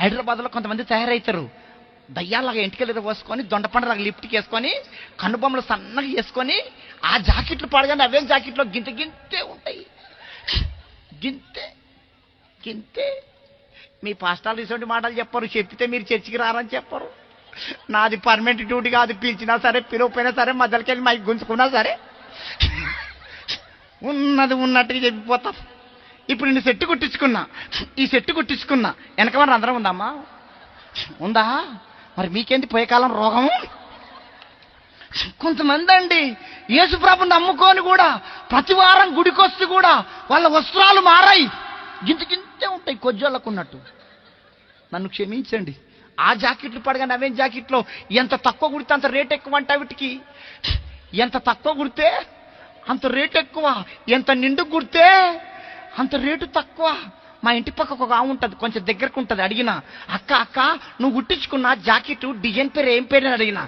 హైదరాబాద్లో కొంతమంది తయారవుతారు, దయ్యాలాగా ఇంటికెళ్ళి పోసుకొని దొండపండలాగా లిఫ్ట్కి వేసుకొని కన్నుబొమ్మలు సన్నగా వేసుకొని ఆ జాకెట్లు పాడగానే అవేం జాకెట్లో గింత గింతే ఉంటాయి, గింతే గింతే. మీ పాస్టాలు ఇటువంటి మాటలు చెప్పరు, చెప్పితే మీరు చర్చికి రారని చెప్పరు. నాది పర్మనెంట్ డ్యూటీ కాదు, పిలిచినా సరే పిలవపోయినా సరే మధ్యలోకి వెళ్ళి మైక్ గుంజుకున్నా సరే ఉన్నది ఉన్నట్టుగా చెప్పిపోతాం. ఇప్పుడు నేను సెట్టు కుట్టించుకున్నా, ఈ సెట్టు కుట్టించుకున్నా, వెనకమని అందరం ఉందమ్మా, ఉందా? మరి మీకేంటి పోయే కాలం రోగం? కొంతమంది అండి యేసుప్రభుని నమ్ముకొని కూడా ప్రతి వారం గుడికొస్తే కూడా వాళ్ళ వస్త్రాలు మారాయి, గింతే ఉంటాయి కొజ్జోళ్ళకు ఉన్నట్టు. నన్ను క్షమించండి. ఆ జాకెట్లు పడగానే అవేం జాకెట్లో ఎంత తక్కువ కుడితే అంత రేట్ ఎక్కువ అంట. వీటికి ఎంత తక్కువ కుడితే అంత రేటు ఎక్కువ, ఎంత నిండు కుడితే అంత రేటు తక్కువ. మా ఇంటి పక్కకు ఒక ఆమె ఉంటుంది, కొంచెం దగ్గరకు ఉంటుంది. అడిగిన, అక్క నువ్వు కుట్టించుకున్న జాకెట్ డిజైన్ పేరు ఏం పేరు అని అడిగిన.